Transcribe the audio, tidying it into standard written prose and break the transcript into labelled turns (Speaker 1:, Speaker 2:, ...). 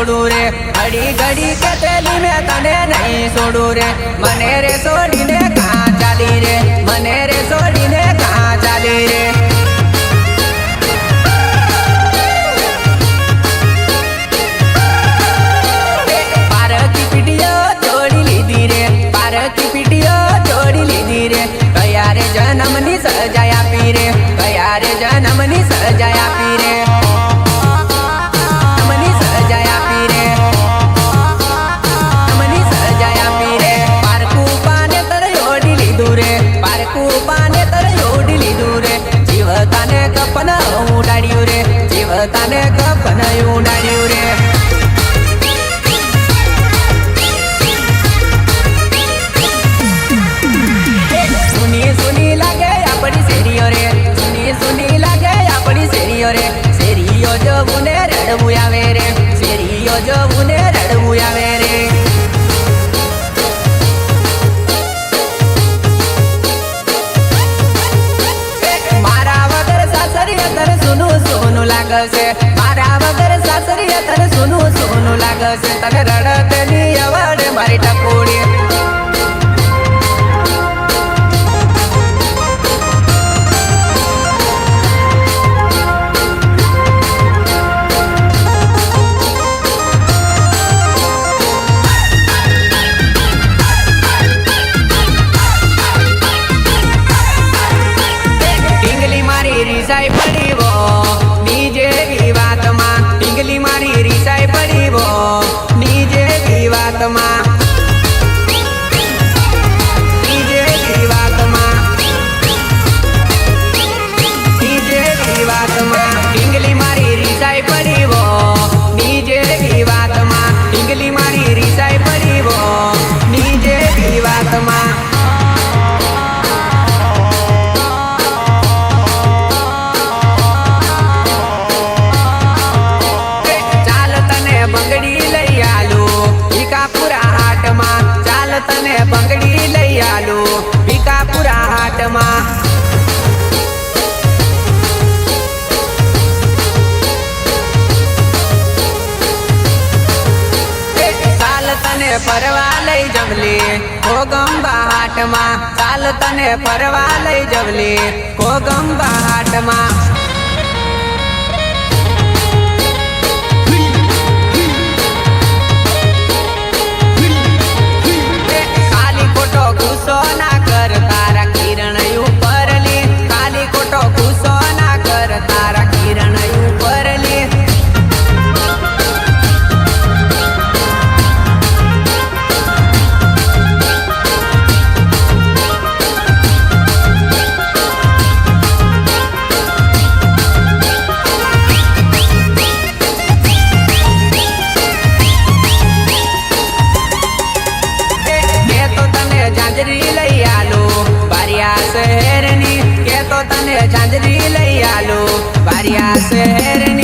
Speaker 1: छोड़ू रे घड़ी घड़ी के तेली में तने नहीं छोड़ू रे मने रे छोड़ी ने कहाँ चाली रे मने रे छोड़ी ने कहाँ चाली रे पार की पीटियो जोड़ी लीधी रे पार की पीटियो जोड़ी लीधी रे कया रे जन्मनी सजाया पीरे कया रे जन्मनी सजाया पीरे कपना उडाड्यू रे जीवताने कपना उडाड्यू रे सुनी सुनी लागे अपनी शेरियो रे सुनी सुनी लागे अपनी शेरियो रे शेरियो जो बुने रड़बू आवे रे शेरियो जो बुने रड़बू आवे रे सोनू लागसे मारा वगर सासरी तने सोनू सोनू लागसे तने रडतनी अवडे मारी टकोडी टिंगली मारी रिसाई पड़ी वो नीजे की बात मां टिंगली मारी रिसाई पड़ी वो नीजे की बात मां नीजे की बात मां नीजे की बात मां टिंगली मारी रिसाई पड़ी वो नीजे की बात मां टिंगली मारी रिसाई पड़ी वो नीजे की बात मां तने बंगड़ी लई आलू भिकापुरा हाट मां साल तने परवा लई जमली कोगंबा हाट मां साल तने परवा लई जमली कोगंबा हाट मां गुस्सो ना कर तारा किरण ऊपर ली खाली खोटो गुस्सो ना कर तारा किरण ऊपर ली शहर नी के तो तने झांझरी लई आलो बारिया शहर नी